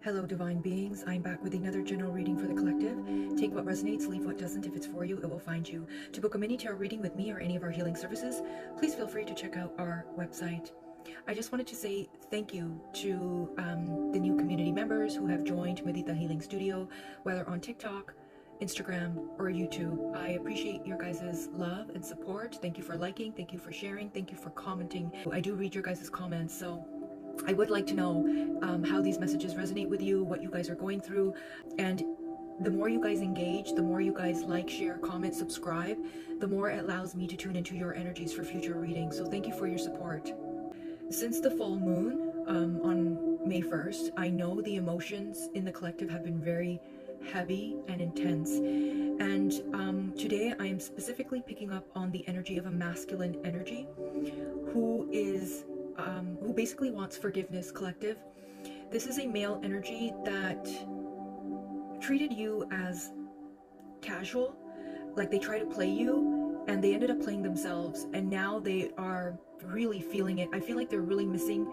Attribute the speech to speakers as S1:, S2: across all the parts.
S1: Hello, divine beings. I'm back with another general reading for the collective. Take what resonates, leave what doesn't. If it's for you, it will find you. To book a mini tarot reading with me or any of our healing services, please feel free to check out our website. I just wanted to say thank you to the new community members who have joined Mudita Healing Studio, whether on TikTok, Instagram, or YouTube. I appreciate your guys' love and support. Thank you for liking, thank you for sharing, thank you for commenting. I do read your guys' comments, so I would like to know how these messages resonate with you, what you guys are going through, and the more you guys engage, the more you guys like, share, comment, subscribe, the more it allows me to tune into your energies for future readings. So thank you for your support. Since the full moon on May 1st, I know the emotions in the collective have been very heavy and intense, and today I am specifically picking up on the energy of a masculine energy who basically wants forgiveness, collective. This is a male energy that treated you as casual, like they try to play you, and they ended up playing themselves, and now they are really feeling it. I feel like they're really missing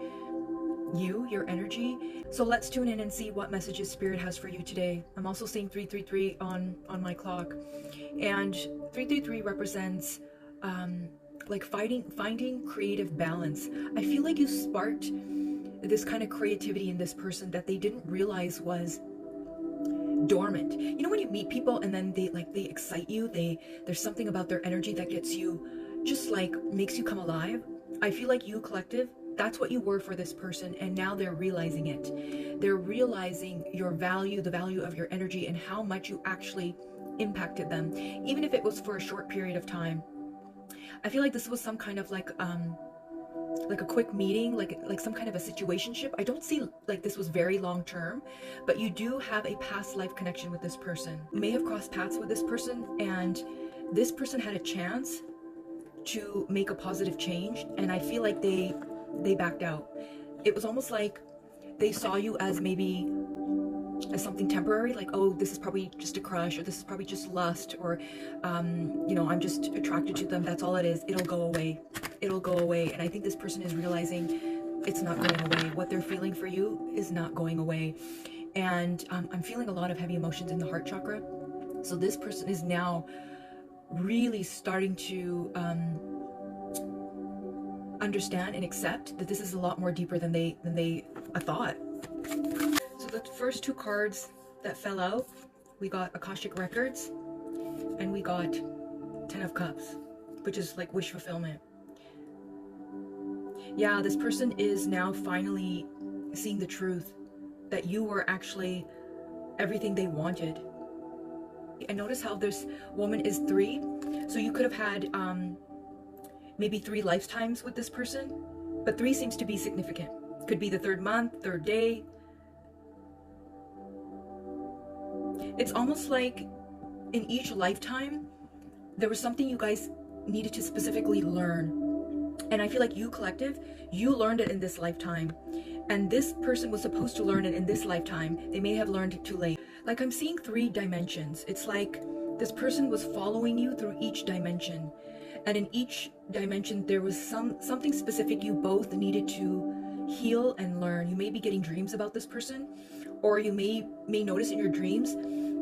S1: you, your energy. So let's tune in and see what messages Spirit has for you today. I'm also seeing 333 on my clock, and 333 represents like finding creative balance. I feel like you sparked this kind of creativity in this person that they didn't realize was dormant. You know when you meet people and then they excite you, there's something about their energy that gets you, just like makes you come alive. I feel like you, collective, that's what you were for this person, and now they're realizing it. They're realizing your value, the value of your energy, and how much you actually impacted them, even if it was for a short period of time. I feel like this was some kind of like a quick meeting, like some kind of a situationship. I don't see like this was very long term, but you do have a past life connection with this person. You may have crossed paths with this person, and this person had a chance to make a positive change, and I feel like they backed out. It was almost like they saw you as maybe as something temporary, like, oh, this is probably just a crush, or this is probably just lust, or you know, I'm just attracted to them, that's all it is, it'll go away. And I think this person is realizing it's not going away. What they're feeling for you is not going away. And I'm feeling a lot of heavy emotions in the heart chakra. So this person is now really starting to understand and accept that this is a lot more deeper than they thought. So the first two cards that fell out, we got Akashic Records, and we got Ten of Cups, which is like wish fulfillment. Yeah, this person is now finally seeing the truth that you were actually everything they wanted. And notice how this woman is 3, so you could have had maybe 3 lifetimes with this person, but 3 seems to be significant. Could be the 3rd month, 3rd day. It's almost like in each lifetime there was something you guys needed to specifically learn, and I feel like you, collective, you learned it in this lifetime, and this person was supposed to learn it in this lifetime. They may have learned it too late. Like, I'm seeing 3 dimensions. It's like this person was following you through each dimension, and in each dimension there was something specific you both needed to heal and learn. You may be getting dreams about this person, or you may notice in your dreams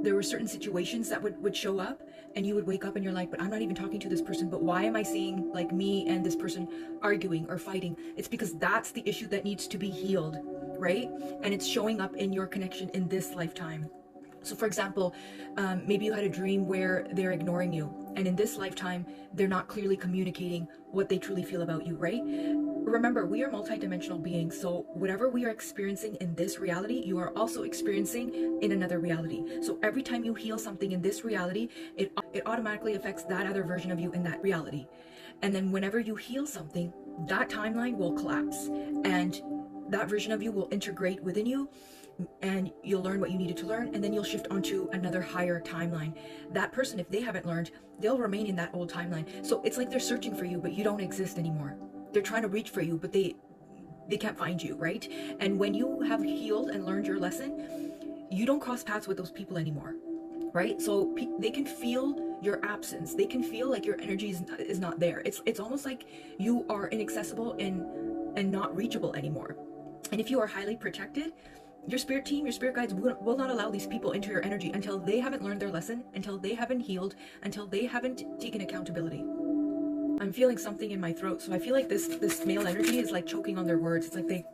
S1: there were certain situations that would show up, and you would wake up and you're like, but I'm not even talking to this person, but why am I seeing like me and this person arguing or fighting? It's because that's the issue that needs to be healed, right? And it's showing up in your connection in this lifetime. So for example, maybe you had a dream where they're ignoring you, and in this lifetime they're not clearly communicating what they truly feel about you, right? Remember, we are multidimensional beings, so whatever we are experiencing in this reality, you are also experiencing in another reality. So every time you heal something in this reality, it automatically affects that other version of you in that reality. And then whenever you heal something, that timeline will collapse, and that version of you will integrate within you, and you'll learn what you needed to learn, and then you'll shift onto another higher timeline. That person, if they haven't learned, they'll remain in that old timeline. So it's like they're searching for you, but you don't exist anymore. They're trying to reach for you, but they can't find you, right? And when you have healed and learned your lesson, you don't cross paths with those people anymore, right? So they can feel your absence. They can feel like your energy is not there. It's almost like you are inaccessible and not reachable anymore. And if you are highly protected, Your spirit team, your spirit guides will not allow these people into your energy until they haven't learned their lesson, until they haven't healed, until they haven't taken accountability. I'm feeling something in my throat, so I feel like this male energy is like choking on their words. It's like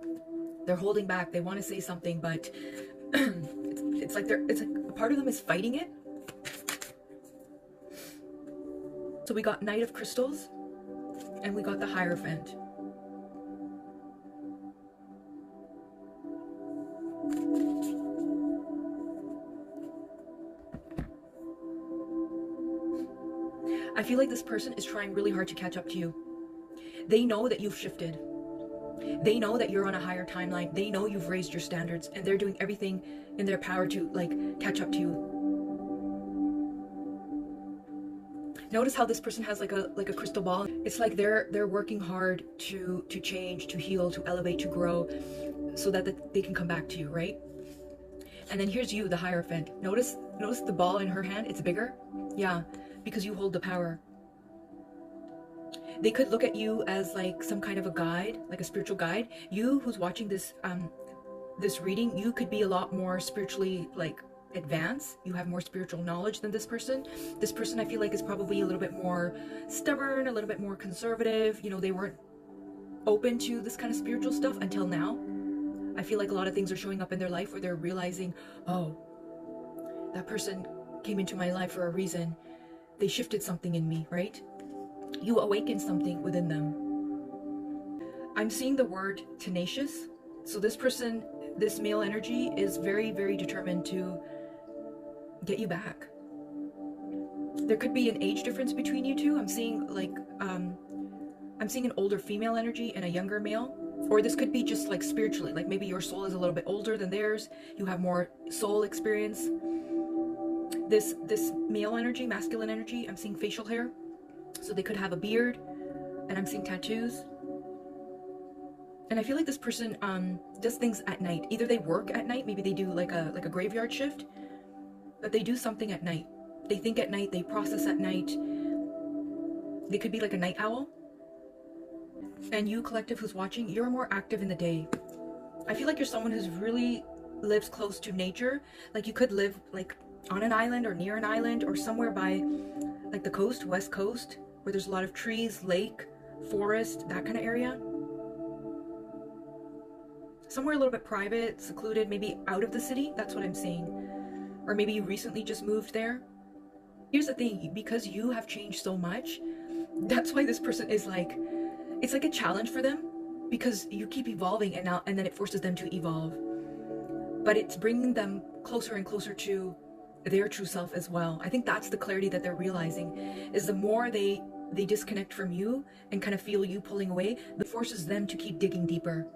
S1: they're holding back. They want to say something, but it's like a part of them is fighting it. So we got Knight of Crystals, and we got the Hierophant. I feel like this person is trying really hard to catch up to you. They know that you've shifted. They know that you're on a higher timeline. They know you've raised your standards, and they're doing everything in their power to like catch up to you. Notice how this person has like a crystal ball. It's like they're working hard to change, to heal, to elevate, to grow, so that they can come back to you, right? And then here's you, the Hierophant. Notice the ball in her hand. It's bigger. Yeah, because you hold the power. They could look at you as like some kind of a guide, like a spiritual guide. You who's watching this this reading, you could be a lot more spiritually like advanced. You have more spiritual knowledge than this person. This person, I feel like, is probably a little bit more stubborn, a little bit more conservative. You know, they weren't open to this kind of spiritual stuff until now. I feel like a lot of things are showing up in their life where they're realizing, oh, that person came into my life for a reason. They shifted something in me, right? You awakened something within them. I'm seeing the word tenacious. So this person, this male energy, is very, very determined to get you back. There could be an age difference between you two. I'm seeing like I'm seeing an older female energy and a younger male. Or this could be just like spiritually, like maybe your soul is a little bit older than theirs. You have more soul experience. This male energy, masculine energy, I'm seeing facial hair. So they could have a beard, and I'm seeing tattoos. And I feel like this person does things at night. Either they work at night, maybe they do like a graveyard shift, but they do something at night. They think at night, they process at night. They could be like a night owl. And you, collective who's watching, you're more active in the day. I feel like you're someone who's really lives close to nature. Like you could live like on an island or near an island or somewhere by like the coast, west coast, where there's a lot of trees, lake, forest, that kind of area. Somewhere a little bit private, secluded, maybe out of the city. That's what I'm seeing. Or maybe you recently just moved there. Here's the thing, because you have changed so much, that's why this person is like, it's like a challenge for them, because you keep evolving and then it forces them to evolve. But it's bringing them closer and closer to their true self as well. I think that's the clarity that they're realizing, is the more they disconnect from you and kind of feel you pulling away, it forces them to keep digging deeper.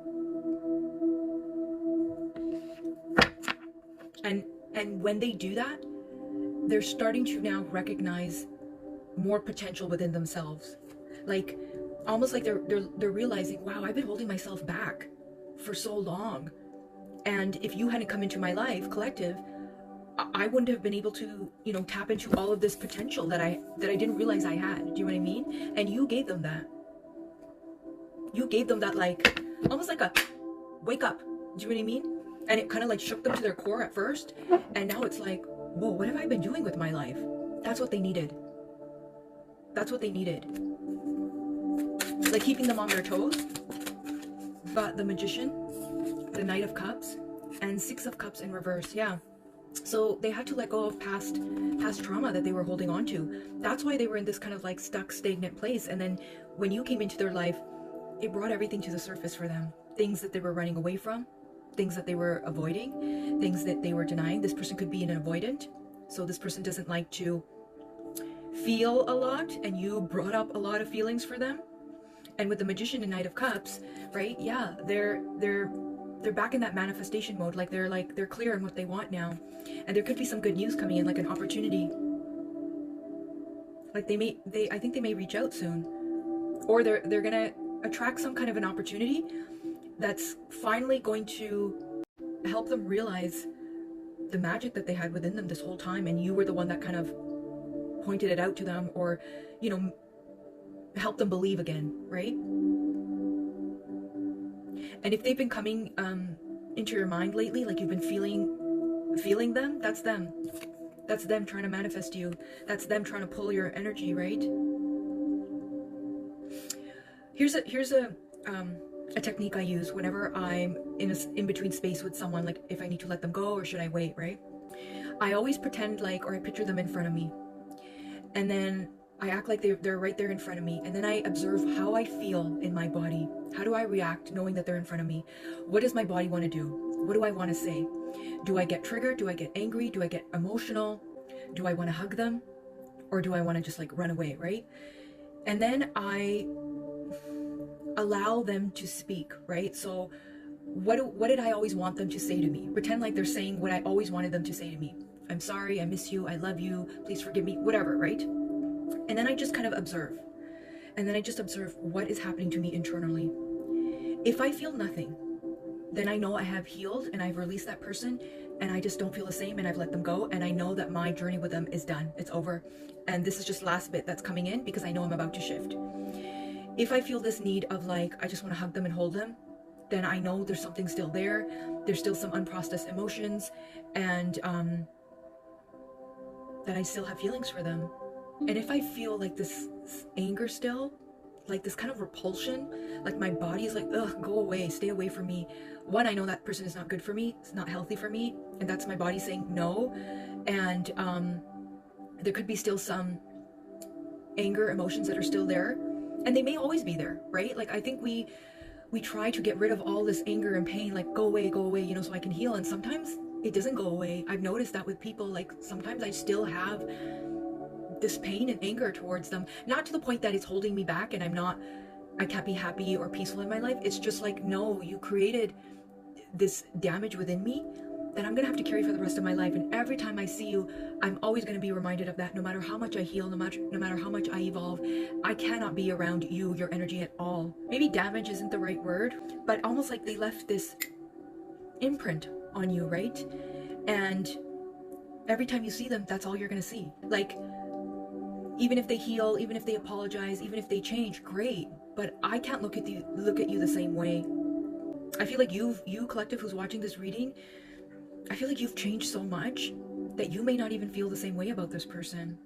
S1: And when they do that, they're starting to now recognize more potential within themselves. Like almost like they're realizing, wow, I've been holding myself back for so long. And if you hadn't come into my life, collective, I wouldn't have been able to, you know, tap into all of this potential that I didn't realize I had. Do you know what I mean? And you gave them that. You gave them that, like, almost like a wake up. Do you know what I mean? And it kind of like shook them to their core at first. And now it's like, whoa, what have I been doing with my life? That's what they needed. That's what they needed. Like keeping them on their toes. But the Magician, the Knight of Cups, and Six of Cups in reverse. Yeah. So they had to let go of past trauma that they were holding on to. That's why they were in this kind of like stuck, stagnant place. And then when you came into their life, it brought everything to the surface for them. Things that they were running away from, things that they were avoiding, things that they were denying. This person could be an avoidant. So this person doesn't like to feel a lot, and you brought up a lot of feelings for them. And with the Magician and Knight of Cups, right? Yeah, they're back in that manifestation mode. Like they're clear on what they want now. And there could be some good news coming in, like an opportunity. Like I think they may reach out soon. Or they're gonna attract some kind of an opportunity that's finally going to help them realize the magic that they had within them this whole time, and you were the one that kind of pointed it out to them, or, you know, help them believe again, right? And if they've been coming into your mind lately, like you've been feeling them, that's them. That's them trying to manifest you. That's them trying to pull your energy, right? Here's a technique I use whenever I'm in between space with someone, like if I need to let them go or should I wait, right? I always pretend like, or I picture them in front of me, and then I act like they're right there in front of me, and then I observe how I feel in my body. How do I react knowing that they're in front of me? What does my body want to do? What do I want to say? Do I get triggered? Do I get angry? Do I get emotional? Do I want to hug them? Or do I want to just like run away, right? And then I allow them to speak, right? So what did I always want them to say to me? Pretend like they're saying what I always wanted them to say to me. I'm sorry, I miss you, I love you, please forgive me, whatever, right? And then I just kind of observe. And then I just observe what is happening to me internally. If I feel nothing, then I know I have healed and I've released that person, and I just don't feel the same, and I've let them go, and I know that my journey with them is done. It's over. And this is just last bit that's coming in because I know I'm about to shift. If I feel this need of like, I just want to hug them and hold them, then I know there's something still there. There's still some unprocessed emotions, and that I still have feelings for them. And if I feel like this anger still, like this kind of repulsion, like my body is like, ugh, go away, stay away from me. One, I know that person is not good for me, it's not healthy for me, and that's my body saying no. And there could be still some anger emotions that are still there, and they may always be there, right? Like I think we try to get rid of all this anger and pain, like go away, you know, so I can heal, and sometimes it doesn't go away. I've noticed that with people, like sometimes I still have this pain and anger towards them, not to the point that it's holding me back and I can't be happy or peaceful in my life. It's just like, no, you created this damage within me that I'm gonna have to carry for the rest of my life. And every time I see you, I'm always gonna be reminded of that. No matter how much I heal, no matter how much I evolve, I cannot be around you, your energy at all. Maybe damage isn't the right word, but almost like they left this imprint on you, right? And every time you see them, that's all you're gonna see. Like, even if they heal, even if they apologize, even if they change, great. But I can't look at you the same way. I feel like you collective who's watching this reading, I feel like you've changed so much that you may not even feel the same way about this person.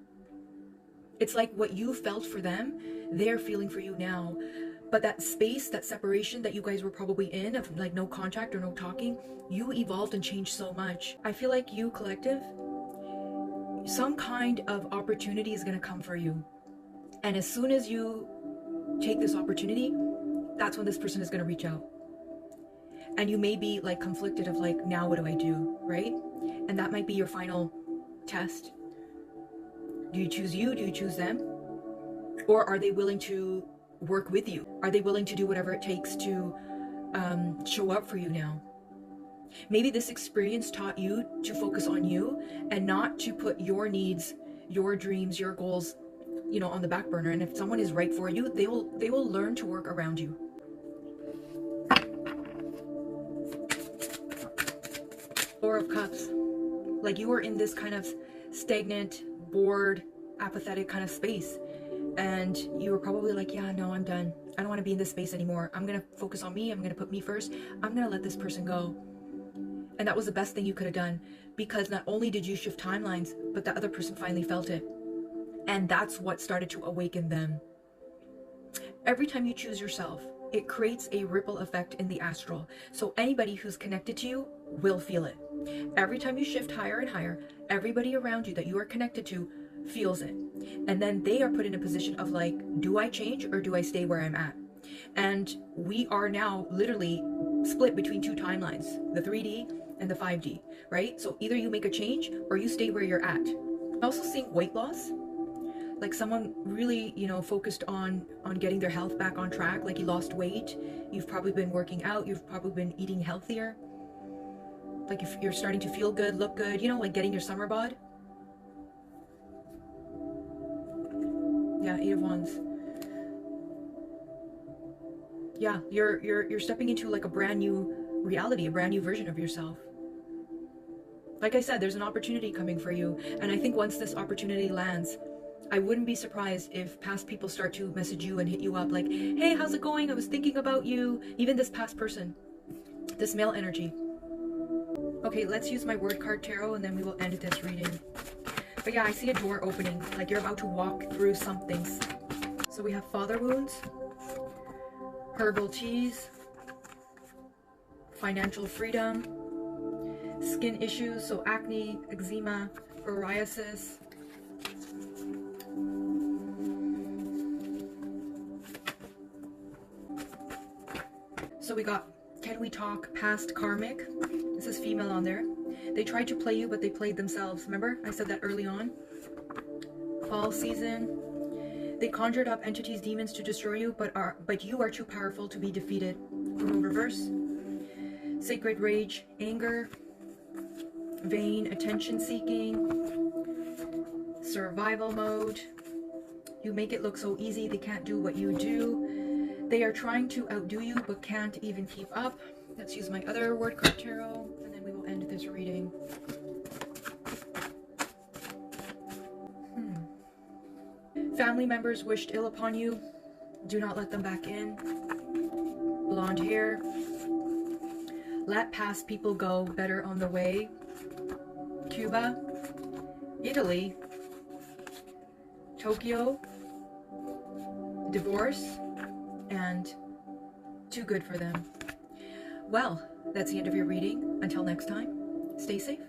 S1: It's like what you felt for them, they're feeling for you now. But that space, that separation that you guys were probably in, of like no contact or no talking, you evolved and changed so much. I feel like you collective, some kind of opportunity is going to come for you. And as soon as you take this opportunity, that's when this person is going to reach out. And you may be like conflicted of like, now what do I do, right? And that might be your final test. Do you choose you? Do you choose them? Or are they willing to work with you? Are they willing to do whatever it takes to show up for you now? Maybe this experience taught you to focus on you and not to put your needs, your dreams, your goals, you know, on the back burner. And if someone is right for you, they will learn to work around you. Four of Cups. Like you were in this kind of stagnant, bored, apathetic kind of space. And you were probably like, yeah, no, I'm done. I don't want to be in this space anymore. I'm going to focus on me. I'm going to put me first. I'm going to let this person go. And that was the best thing you could have done, because not only did you shift timelines, but the other person finally felt it. And that's what started to awaken them. Every time you choose yourself, it creates a ripple effect in the astral. So anybody who's connected to you will feel it. Every time you shift higher and higher, everybody around you that you are connected to feels it. And then they are put in a position of like, do I change or do I stay where I'm at? And we are now literally split between two timelines, the 3D and the 5D, right? So either you make a change or you stay where you're at. I'm also seeing weight loss, like someone really, you know, focused on getting their health back on track. Like you lost weight, you've probably been working out, you've probably been eating healthier. Like if you're starting to feel good, look good, you know, like getting your summer bod. Yeah, 8 of Wands. Yeah, you're stepping into like a brand new reality, a brand new version of yourself. Like I said, there's an opportunity coming for you. And I think once this opportunity lands, I wouldn't be surprised if past people start to message you and hit you up like, hey, how's it going? I was thinking about you. Even this past person, this male energy. Okay, let's use my word card tarot and then we will end this reading. But yeah, I see a door opening, like you're about to walk through something. So we have father wounds, herbal teas, financial freedom, skin issues, so acne, eczema, psoriasis. So we got, can we talk past karmic? This is female on there. They tried to play you, but they played themselves. Remember? I said that early on. Fall season. They conjured up entities, demons to destroy you, but you are too powerful to be defeated. Reverse. Sacred rage, anger, vain, attention seeking, survival mode. You make it look so easy, they can't do what you do. They are trying to outdo you, but can't even keep up. Let's use my other word card tarot, and then we will end this reading. Family members wished ill upon you. Do not let them back in. Blonde hair. Let past people go, better on the way. Cuba. Italy. Tokyo. Divorce. And too good for them. Well, that's the end of your reading. Until next time, stay safe.